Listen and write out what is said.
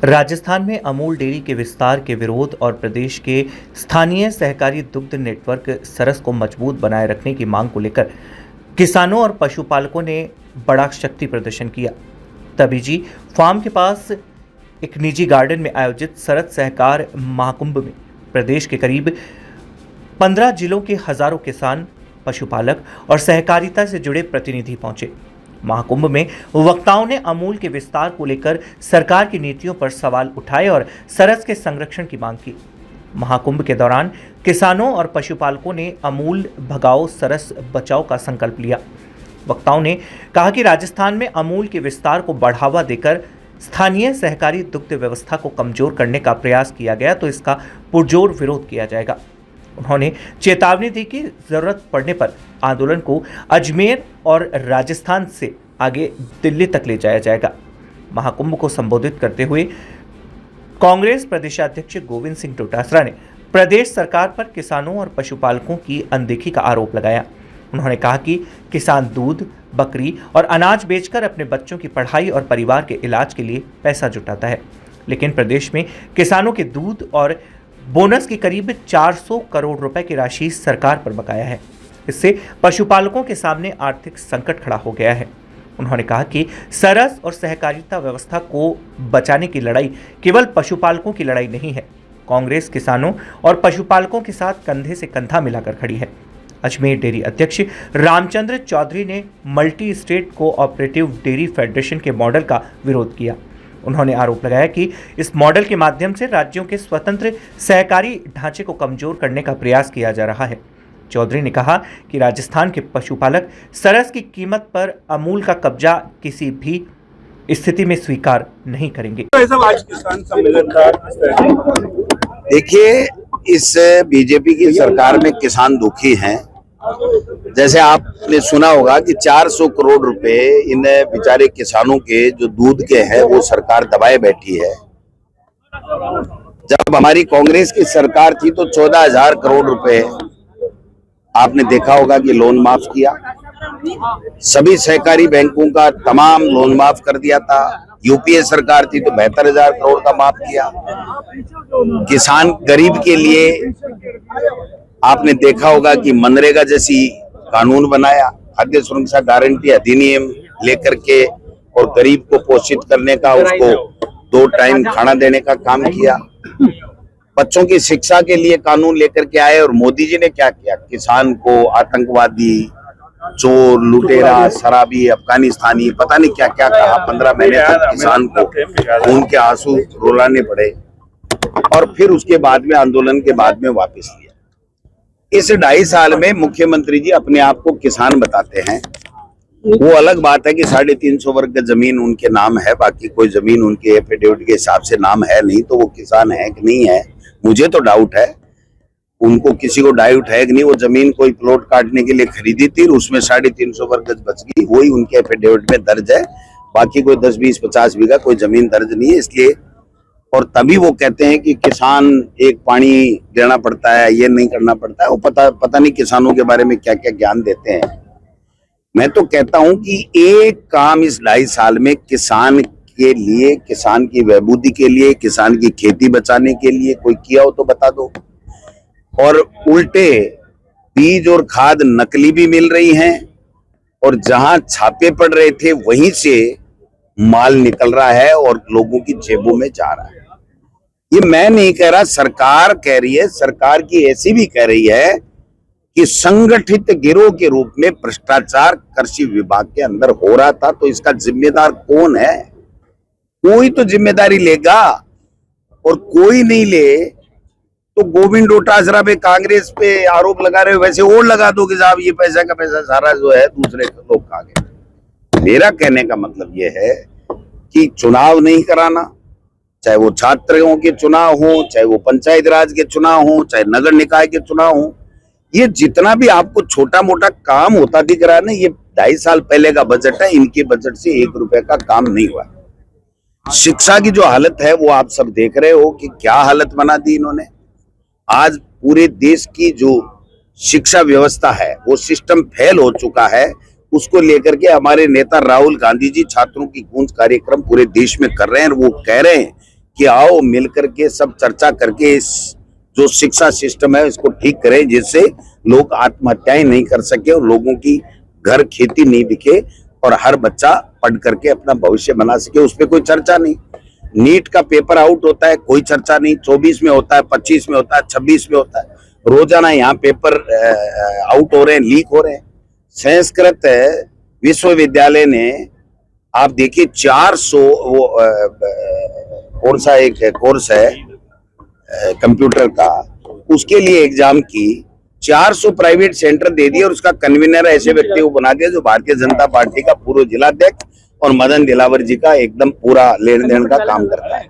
राजस्थान में अमूल डेयरी के विस्तार के विरोध और प्रदेश के स्थानीय सहकारी दुग्ध नेटवर्क सरस को मजबूत बनाए रखने की मांग को लेकर किसानों और पशुपालकों ने बड़ा शक्ति प्रदर्शन किया। तबीजी फार्म के पास एक निजी गार्डन में आयोजित सरस सहकार महाकुंभ में प्रदेश के करीब 15 जिलों के हजारों किसान, पशुपालक और सहकारिता से जुड़े प्रतिनिधि पहुंचे। महाकुंभ में वक्ताओं ने अमूल के विस्तार को लेकर सरकार की नीतियों पर सवाल उठाए और सरस के संरक्षण की मांग की। महाकुंभ के दौरान किसानों और पशुपालकों ने अमूल भगाओ सरस बचाओ का संकल्प लिया। वक्ताओं ने कहा कि राजस्थान में अमूल के विस्तार को बढ़ावा देकर स्थानीय सहकारी दुग्ध व्यवस्था को कमजोर करने का प्रयास किया गया तो इसका पुरजोर विरोध किया जाएगा। उन्होंने चेतावनी दी कि जरूरत पड़ने पर आंदोलन को अजमेर और राजस्थान से आगे दिल्ली तक ले जाया जाएगा। महाकुंभ को संबोधित करते हुए कांग्रेस प्रदेशाध्यक्ष गोविंद सिंह डोटासरा ने प्रदेश सरकार पर किसानों और पशुपालकों की अनदेखी का आरोप लगाया। उन्होंने कहा कि किसान दूध, बकरी और अनाज बेचकर अपने बच्चों की पढ़ाई और परिवार के इलाज के लिए पैसा जुटाता है, लेकिन प्रदेश में किसानों के दूध और बोनस की करीब 400 करोड़ रुपए की राशि सरकार पर बकाया है। इससे पशुपालकों के सामने आर्थिक संकट खड़ा हो गया है। उन्होंने कहा कि सरस और सहकारिता व्यवस्था को बचाने की लड़ाई केवल पशुपालकों की लड़ाई नहीं है। कांग्रेस किसानों और पशुपालकों के साथ कंधे से कंधा मिलाकर खड़ी है। अजमेर डेयरी अध्यक्ष रामचंद्र चौधरी ने multi state cooperative dairy federation के मॉडल का विरोध किया। उन्होंने आरोप लगाया कि इस मॉडल के माध्यम से राज्यों के स्वतंत्र सहकारी ढांचे को कमजोर करने का प्रयास किया जा रहा है। चौधरी ने कहा कि राजस्थान के पशुपालक सरस की कीमत पर अमूल का कब्जा किसी भी स्थिति में स्वीकार नहीं करेंगे। आज किसान सम्मेलन का देखिए, इस बीजेपी की सरकार में किसान दुखी हैं। जैसे आपने सुना होगा कि 400 करोड़ रुपए इन बेचारे किसानों के जो दूध के हैं वो सरकार दबाए बैठी है। जब हमारी कांग्रेस की सरकार थी तो 14,000 करोड़ रुपए आपने देखा होगा कि लोन माफ किया। सभी सहकारी बैंकों का तमाम लोन माफ कर दिया था। यूपीए सरकार थी तो 72,000 करोड़ का माफ किया। किसान गरीब के लिए आपने देखा होगा कि मनरेगा जैसी कानून बनाया, खाद्य सुरक्षा गारंटी अधिनियम लेकर के और गरीब को पोषित करने का, उसको 2 टाइम खाना देने का काम किया। बच्चों की शिक्षा के लिए कानून लेकर के आए और मोदी जी ने क्या किया? किसान को आतंकवादी, चोर, लुटेरा, शराबी, अफगानिस्तानी, पता नहीं क्या क्या कहा। 15 महीने तक किसान को खून के आंसू रुलाने पड़े और फिर उसके बाद में आंदोलन के बाद में वापस लिया। इस 2.5 साल में मुख्यमंत्री जी अपने आप को किसान बताते हैं। वो अलग बात है कि 350 वर्ग का जमीन उनके नाम है, बाकी कोई जमीन उनके एफिडेविट के हिसाब से नाम है नहीं, तो वो किसान है कि नहीं है मुझे तो डाउट है। उनको किसी को डाउट है कि नहीं, वो जमीन कोई प्लॉट काटने के लिए खरीदी थी, उसमें 350 वर्ग बच गई, वही उनके एफिडेविट में दर्ज है। बाकी कोई 10, 20, 50 बीघा कोई जमीन दर्ज नहीं है। इसलिए और तभी वो कहते हैं कि किसान एक पानी देना पड़ता है, ये नहीं करना पड़ता है। वो पता नहीं किसानों के बारे में क्या क्या ज्ञान देते हैं। मैं तो कहता हूं कि एक काम इस 2.5 साल में किसान के लिए, किसान की बहबूदी के लिए, किसान की खेती बचाने के लिए कोई किया हो तो बता दो। और उल्टे बीज और खाद नकली भी मिल रही हैं और जहां छापे पड़ रहे थे वहीं से माल निकल रहा है और लोगों की जेबों में जा रहा है। ये मैं नहीं कह रहा, सरकार कह रही है। सरकार की ऐसी भी कह रही है कि संगठित गिरोह के रूप में भ्रष्टाचार कृषि विभाग के अंदर हो रहा था। तो इसका जिम्मेदार कौन है? कोई तो जिम्मेदारी लेगा और कोई नहीं ले तो गोविंद डोटासरा पे, कांग्रेस पे आरोप लगा रहे हो, वैसे और लगा दो कि साहब ये पैसा का पैसा सारा जो है दूसरे लोग खा गए। मेरा कहने का मतलब ये है कि चुनाव नहीं कराना, चाहे वो छात्रों के चुनाव हो, चाहे वो पंचायत राज के चुनाव हो, चाहे नगर निकाय के चुनाव हो, ये जितना भी आपको छोटा मोटा काम होता दिख रहा है ना, ये 2.5 साल पहले का बजट है। इनके बजट से 1 रुपए का काम नहीं हुआ। शिक्षा की जो हालत है वो आप सब देख रहे हो कि क्या हालत बना दी इन्होंने। आज पूरे देश की जो शिक्षा व्यवस्था है वो सिस्टम फेल हो चुका है। उसको लेकर के हमारे नेता राहुल गांधी जी छात्रों की गूंज कार्यक्रम पूरे देश में कर रहे हैं। वो कह रहे हैं कि आओ मिलकर के सब चर्चा करके इस जो शिक्षा सिस्टम है इसको ठीक करें, जिससे लोग आत्महत्याएं नहीं कर सके और लोगों की घर खेती नहीं बिके और हर बच्चा पढ़ करके अपना भविष्य बना सके। उस पर कोई चर्चा नहीं। नीट का पेपर आउट होता है, कोई चर्चा नहीं। 24 में होता है, 25 में होता है, 26 में होता है। रोजाना यहाँ पेपर आउट हो रहे हैं, लीक हो रहे हैं। संस्कृत विश्वविद्यालय ने आप देखिए 400 वो कौन सा एक कोर्स है कंप्यूटर का, उसके लिए एग्जाम की 400 प्राइवेट सेंटर दे दिए और उसका कन्वीनर ऐसे व्यक्ति को बना दिया जो भारतीय जनता पार्टी का पूर्व जिलाध्यक्ष और मदन दिलावर जी का एकदम पूरा लेन देन का काम करता है।